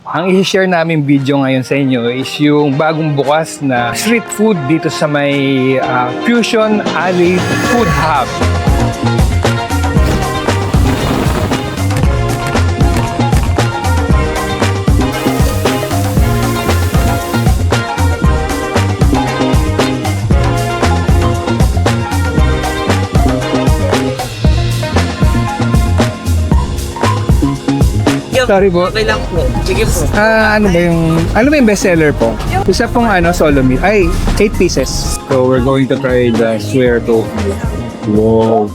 Ang i-share namin video ngayon sa inyo is yung bagong bukas na street food dito sa may Fusion Alley Food Hub. Sorry po. Okay lang po. Sige po. Ano ba yung bestseller po? Isa pong solo meat. Ay, 8 pieces. So we're going to try the square tofu. Wow.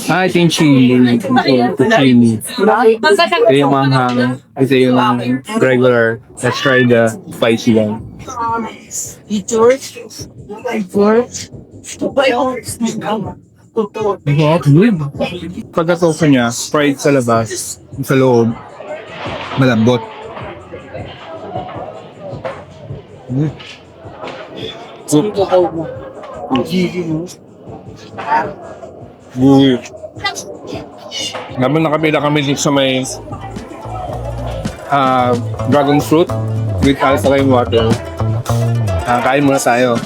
Ito yung chili. Ito chili. Ito yung manghang. Ito yung regular. Let's try the spicy one. Pagka-tofu niya, fried sa labas, sa loob, malambot. Buhay. Naman nakapila kami dito sa may dragon fruit with alkaline water. Kain muna tayo.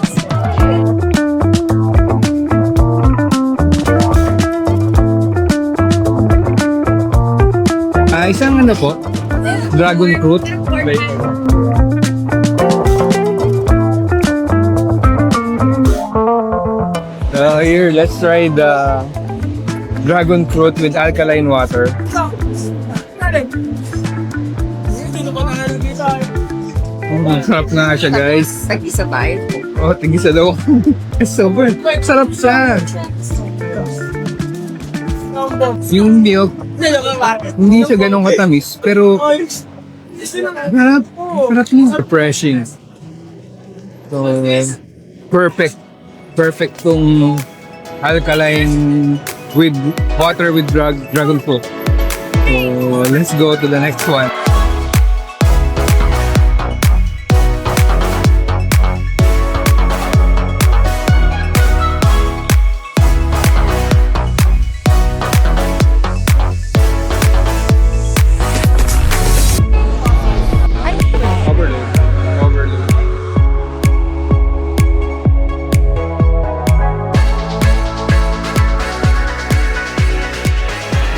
Isang po? Dragon fruit. Here, let's try the dragon fruit with alkaline water. Sarap na siya, guys. Tag-isa tayo. Oh, tigisa daw. Super. Sarap siya. Yung milk, hindi siya ganun katamis, pero harap niya. Refreshing. So, perfect tong alkaline with water with dragon fruit. So, let's go to the next one.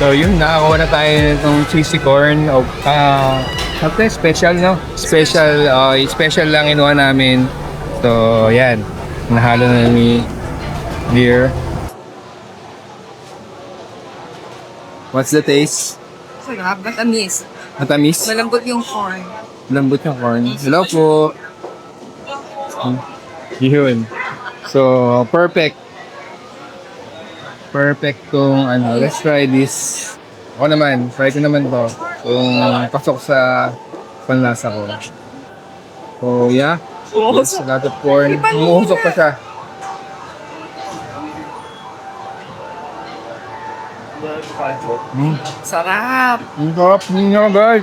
So yun, nakakuha na tayo nitong cheesy corn. Special, no? Special lang inuha namin. So yan, nahalo na ni Dear. What's the taste? Sarap, matamis. Matamis? Malambot yung corn. Lambot yung corn. Hello po. Yun. So, perfect. Perfect tong let's try this. Ako naman, try ko naman to. Kung pasok sa panlasa ko. So, yeah. There's a lot of corn. Umuusok pa siya. Sarap. Ang sarap niya, guys.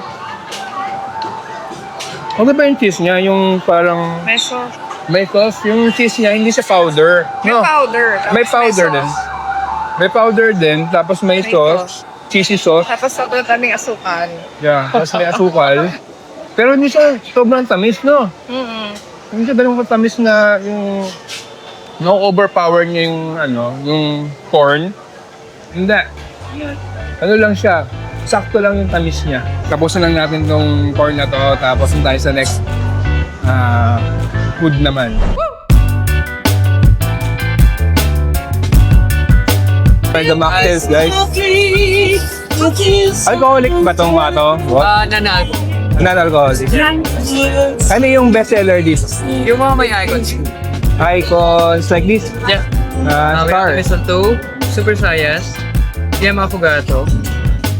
Ano ba yung cheese niya? Yung parang may sauce. Yung cheese niya, hindi siya powder. May powder. May powder din. May powder din, tapos may sauce, cheesy sauce. Tapos sobrang daming asukal. Yeah, tapos may asukal. Pero hindi siya sobrang tamis, no? Hindi siya ganun katamis na yung no-overpower niya yung yung corn. Hindi. Ano lang siya, sakto lang yung tamis niya. Tapusin lang natin tong corn na to, tapos tayo sa next food naman. Try the mocktails, guys. Alcoholic ba tong mato? What? Nanal. Non-alcoholic. Ano yung bestseller dito? Yung mga may icons. Icons like this? Yeah. Star. Episode 2, Super Science, Yama Fugato,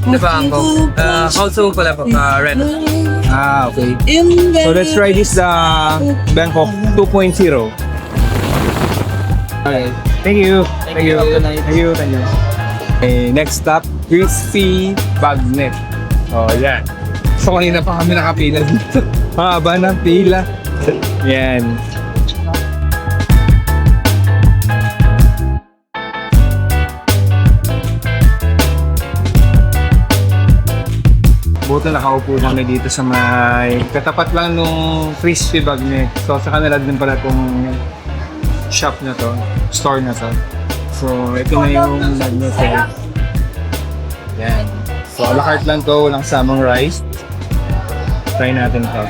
Nabango, also pala po, Red. Okay. So let's try this Bangkok 2.0. Okay. Thank you. Thank you. Thank you. Thank you. Okay, next stop, Crispy Bagnet. Oh, yan. So kanina pa kami nakapila dito. Haba ng pila. Yan. Buto nakaupo kami dito sa may katapat lang nung crispy bagnet. So sa kanila din pala itong shop na to, store na to. So ito na yung bagnet eh. Yan. So a la carte lang to, walang samang rice. Try natin to.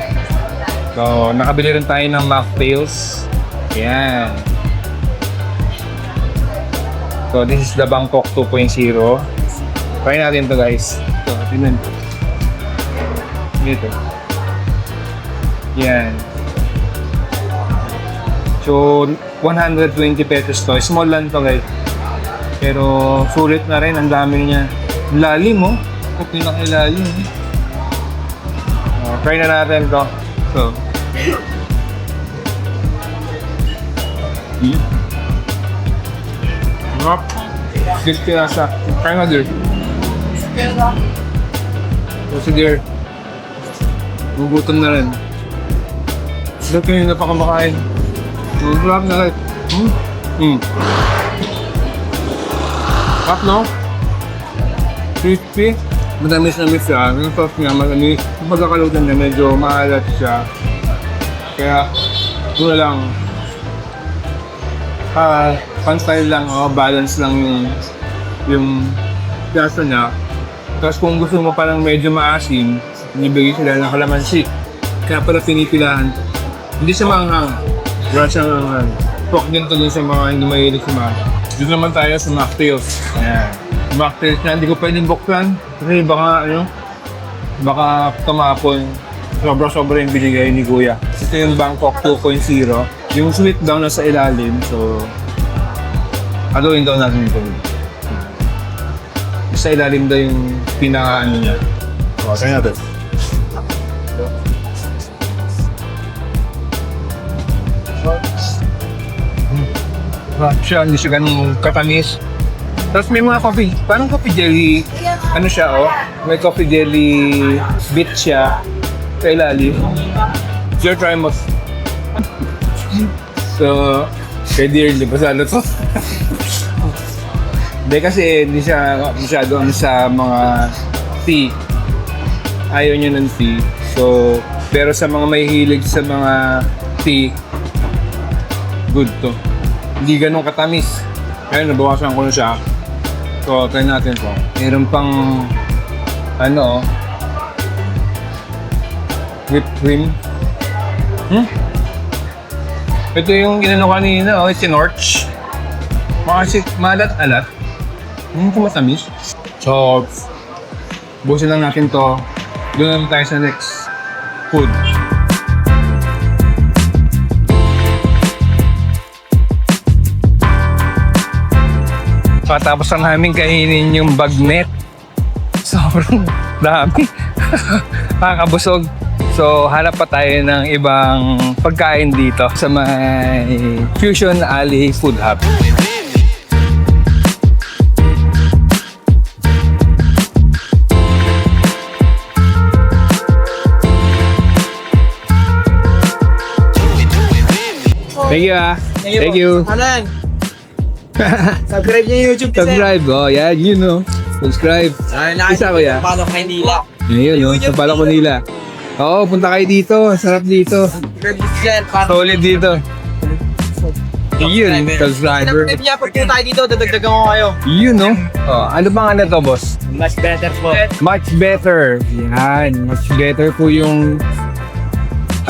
So nakabili rin tayo ng mocktails. Yan. So this is the Bangkok 2.0. Try natin to guys. So tingnan. Dito. Yan. So 120 pesos to. Small lang to guys. Pero sulit na rin. Ang dami niya. Lalim oh. Pinakailalim. Try na natin to. So. Sarap. Gusto na sa. Try na dear. Kasi dear. Gugutom na rin. Sarap yun na pa kumakain. Sarap na rin. Sarap no? Crispy. Matamis-namis siya. Yung sauce niya, matamis. Yung pagkakalutan niya, medyo maalat siya. Kaya, ito lang. Pan-style lang, balance lang yung lasa niya. Tapos kung gusto mo palang medyo maasim, nibigay sila ng kalamansi. Kaya pala pinipilahan. Hindi siya maanghang. Wala siyang maanghang. Pork din to dun sa mga hindi mahilig sa mga. Dito naman tayo sa mocktails. Ayan. Mocktails na hindi ko pwedeng buksan. Kasi baka tumapon. Sobra-sobra yung binigay ni Kuya. Ito yung Bangkok 2.0. Yung sweet daw na sa ilalim. So, haluin daw natin ito. Sa ilalim daw yung pinaka-ano niya. O, try natin. Siya, hindi siya ganun katamis. Tapos may mga coffee, parang coffee jelly, ano siya may coffee jelly bit siya sa ilalim. Sure, try mo. So, kay Dear, di ba sa ano to? Hindi kasi hindi siya masyado sa mga tea. Ayaw niya ng tea. So, pero sa mga may hilig sa mga tea, good to. Hindi ganun katamis. Kaya nabawasan ko na siya. So, try natin to. Meron pang whipped cream. Ito yung inano kanina, tinorch. Malat-alat. Ito matamis. So, busin lang natin to. Doon naman tayo sa next food. Patapos na namin kainin yung bagnet. Sobrang dami. Nakakabusog. So, hanap pa tayo ng ibang pagkain dito sa may Fusion Alley Food Hub. Thank you Thank you. Alan! Subscribe niyo yung YouTube kasi. Subscribe. Oh, yeah, subscribe. Isa ko yan. Palo kay Nila. Yun, sa Palo Nila. Oo, punta kayo dito. Sarap dito. Solid dito. Yun, subscriber. Subscribe niya, pag tayo dito, dadagdagan ko kayo. Yun, no? Oh, ano bang to, boss? Much better po. Much better. Yan, much better po yung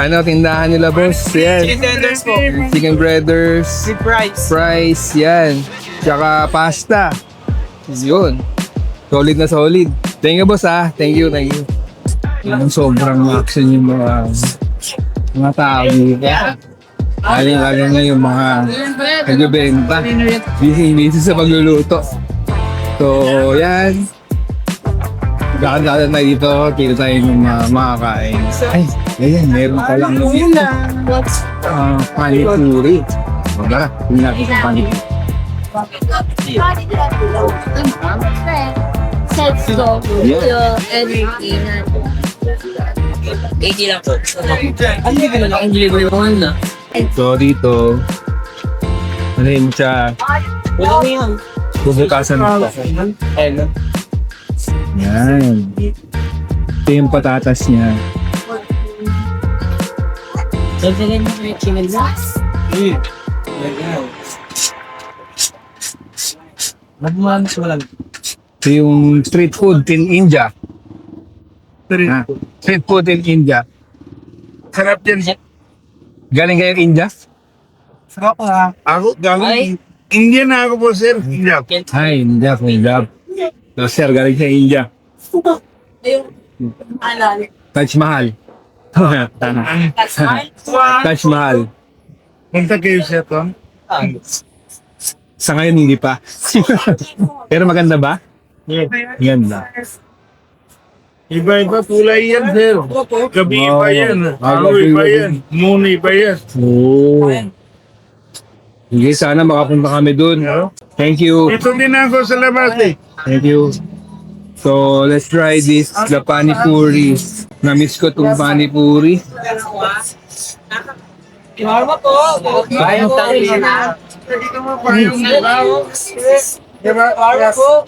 tindahan nila, boss. Yan. Chicken tenders po. Chicken breaders. With fries. Fries, yan. Tsaka pasta. Yun. Solid na solid. Thank you, boss, Thank you. Ang sobrang action yung mga tao dito. Aling-aling na yung mga nagbebenta. Busy sa pagluluto. So, yan. Lakad-lakad na dito. Kita tayo yung makakain. Ay, ayan. Meron pa lang panipuri. Wala. Hindi natin sa panipuri. So dito, yun siya, bubukasan ito. Yan. Ito yung patatas niya. Dagdagan mo yung chicken sauce. Nagmahal sa walang. Ito yung street food in India. Street food in India. Sarap yan. Galing kayo India? Sarap ka. Ako, galing. Indian na ako po, sir. Indian. Hi, India. Punjab. So, sir, galing sa India. Taj Mahal. Taj Mahal. Punta kayo, sir, to. Sa ngayon, hindi pa. Pero maganda ba? Ganda. Iba-iba kulay yan, sir. Gabi iba yan. Araw gabi, iba gabi. yan. Moon iba yan. Oo. Sige, sana makapunta kami dun. Thank you. Ito din ako sa labas eh. Thank you. So, let's try this, the pani puri. Na-miss ko tong pani puri.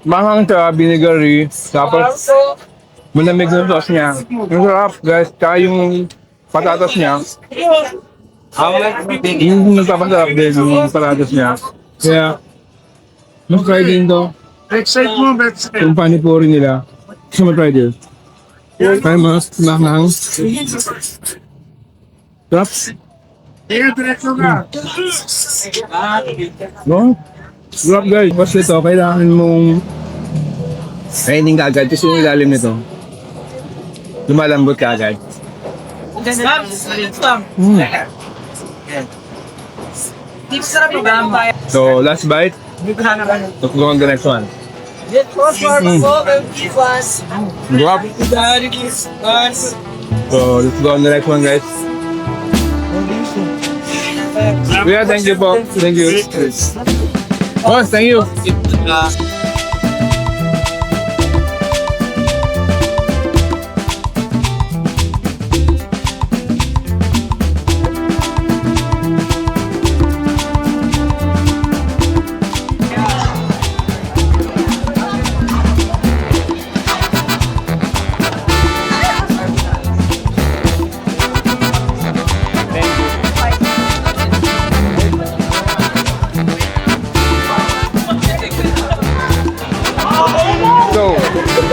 Mahang siya, binigari. Tapos, malamig yung sauce niya. Ang sarap, guys. Tsaka yung patatas niya. Yung nagpapasarap din yung patatas niya. Kaya, mas try din to. Backside mo, backside. Yung panipuri nila. Gusto mo try din? Try mo, mahang. Sarap. Tingnan, diretso ka. No? Sarap guys. Kasi ito, kailangan mong kainin ka agad. Kasi yung ilalim nito, lumalambot ka agad. So, last bite. Let's go on the next one. Drop. So, let's go on the next one, guys. Yeah, thank you po. Thank you. Oh, thank you. So, this is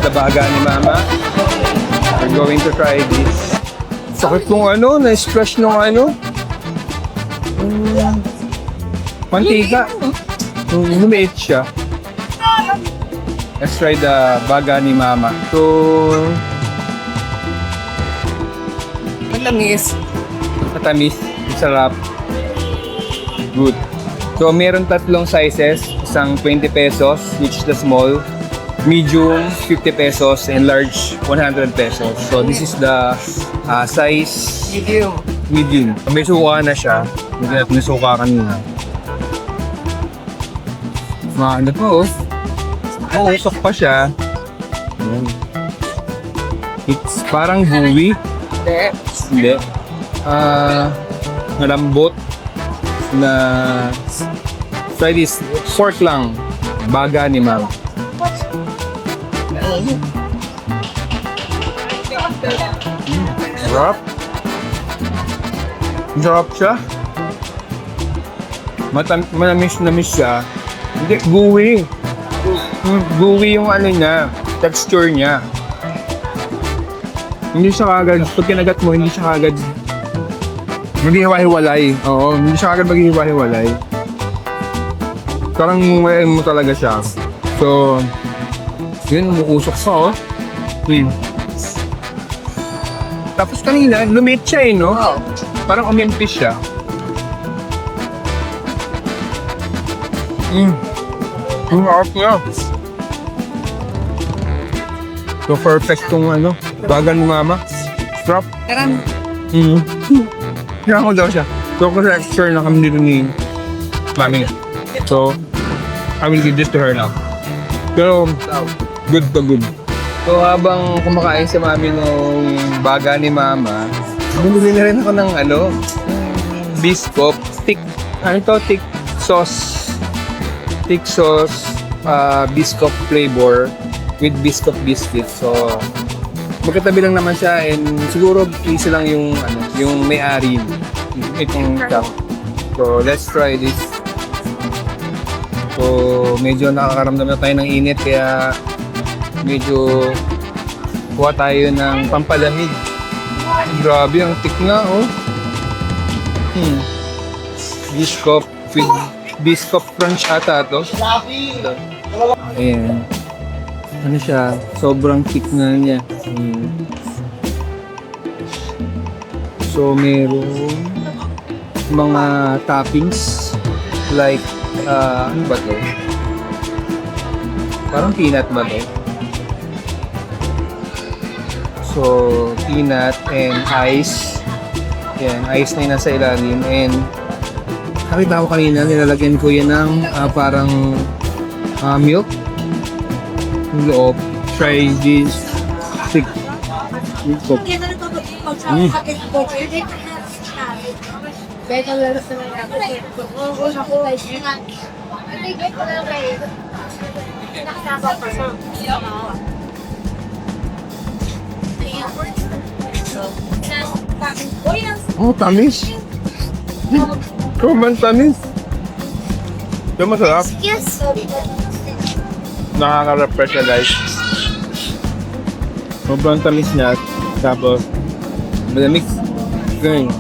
the baga ni Mama. We're going to try this. Sakit nung ano, na-splash nung ano. Mantika. Lumiit siya. Let's try the baga ni Mama. So, matamis, sarap. Good. So, meron tatlong sizes. Isang 20 pesos, which is the small. Medium, 50 pesos. And large, 100 pesos. So, this is the size medium. May suka na siya. May suka kanina. Ano po, oh. Usok pa siya. Ayan. It's parang gooey. Hindi. Malambot. Na try this, pork lang, baga ni Ma'am. Sarap. Sarap siya. Manamis siya. Hindi, gooey. Gooey yung ano niya, texture niya. Hindi siya kagad, pag kinagat mo, hindi siya kagad maghihiwa-hiwalay. Oo, hindi siya agad maghihiwa-hiwalay. Parang ngumain mo talaga siya. So, yun, umuusok sa, oh. Tapos kanina, lumit siya no? Parang umimpis siya. Ang harap niya. So, perfect tong baga ni Mama. Strap. Kaya ko daw siya. So, kasi sure na kami dito ni Mami. So, I will give this to her now. Pero, good to good. So, habang kumakain si Mami nung baga ni Mama, bumili na rin ako ng biscuit. Thick sauce. Thick sauce, biscuit flavor with biscuit biscuit. So, magkatabi lang naman siya and siguro easy lang yung yung may-ari itong shop. So let's try this. So medyo nakakaramdam na tayo ng init kaya medyo kuha tayo ng pampalamig. Grabe ang tikna oh. Biscuit with biscuit crunch ata to. Ayan. Ano siya? Sobrang thick na niya. So, meron mga toppings like, ano ba to? Parang peanut ba to? So, peanut and ice. Yan, ice na yun nasa ilalim. And, nakita ko kanina, nilalagyan ko yan ng parang milk. Yung loob. Try this stick. Oh, tamis. Sobrang tamis. Yung masarap. Yes. Nakaka-refresh na guys. Sobrang tamis niya. Tapos, malamig. Ganyan.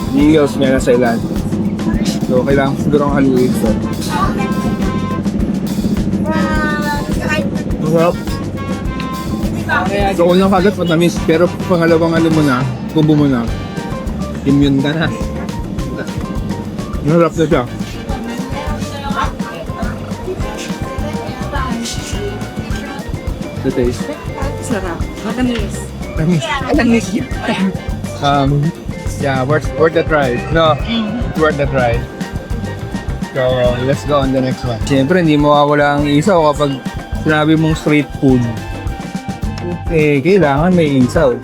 Yigaws niya nasa ilan. So, kailangan siguro ang haluin ito. Masarap. So, unang kagat matamis. Pero pangalawang mo na, kubo mo na, immune ka na. Masarap na siya. The taste. Sarap. Matamis. Tamis. Alamis. Yeah, worth the try. No, worth the try. So, let's go on the next one. Siyempre, hindi mawawala ang isaw kapag sinabi mong street food. Eh, kailangan may isaw.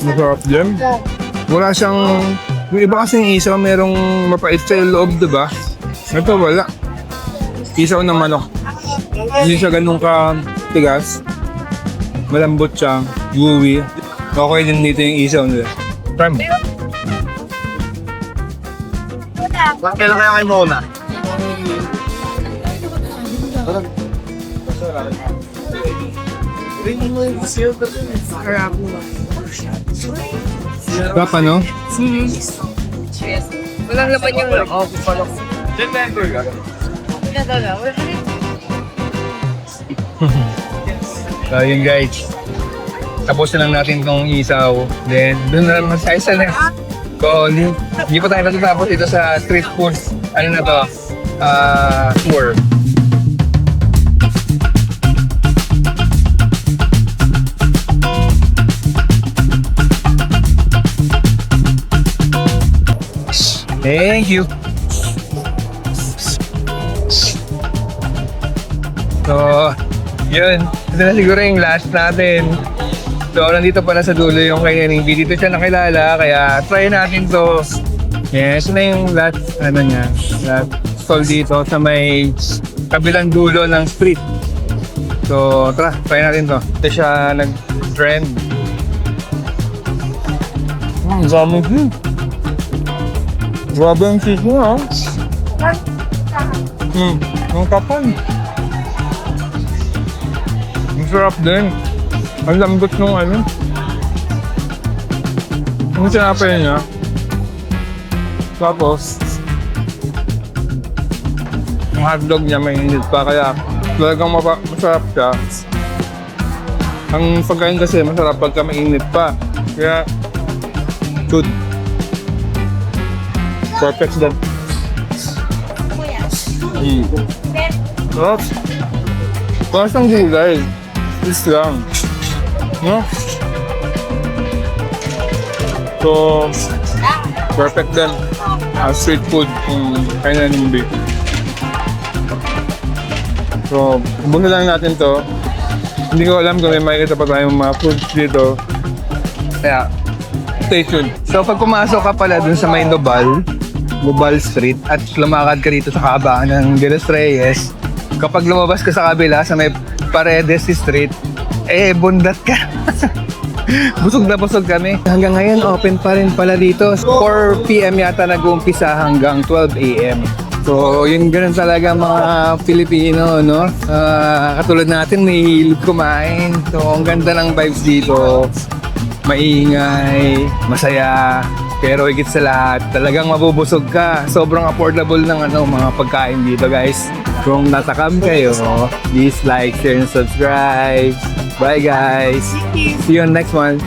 Masarap din. Wala siyang... Yung iba kasing isaw, merong mapait sa loob, diba? Ito, wala. Isaw ng manok. Hindi siya ganun ka tigas. Malambot siya, gooey. Okay din dito yung isaw nila. Try mo. Kailan kaya kayo muna? Sarap ano? Walang laman yung So yun guys. Tapos na lang natin itong isaw. Then, doon na naman tayo sa next. So, hindi pa tayo natatapos ito sa street food. Ano na to? Tour. Thank you. So, yun. Ito na siguro yung last natin. So, nandito pala sa dulo yung kay Neneng B. Dito siya nakilala, kaya try natin to. Yes, ito na yung last, last stall dito sa may kabilang dulo ng street. So, tara, try natin to. Ito siya nag-trend. Ang dami din. Grabe ang cheese niya, ang kapal. Ang sarap din. Ang lambot nung ano. Ang sinapay niya. Tapos, yung hotdog niya may init pa, kaya talagang masarap siya. Ang pagkain kasi masarap pagka mainit pa. Kaya, good. Perfect din. Sarap. Parang gulay. Is lang. No? So, perfect din. Street food kung kaya ng beef. So, muna lang natin to. Hindi ko alam kung may makikita pa tayong mga foods dito. Kaya, stay tuned. So, pag pumasok ka pala dun sa may Nobal Street at lumakad ka dito sa kahabaan ng De Los Reyes, kapag lumabas ka sa kabila, sa may Paredes Street, bundat ka. Busog na busog kami. Hanggang ngayon, open pa rin pala dito. 4 p.m. yata nag-uumpisa hanggang 12 a.m. So, yun ganun talaga mga Pilipino, no? Katulad natin, may hilig kumain. So, ang ganda ng vibes dito. Maingay, masaya. Pero higit sa lahat, talagang mabubusog ka. Sobrang affordable ng mga pagkain dito, guys. Kung natakam kayo, please like, share, and subscribe. Bye, guys. See you on next one.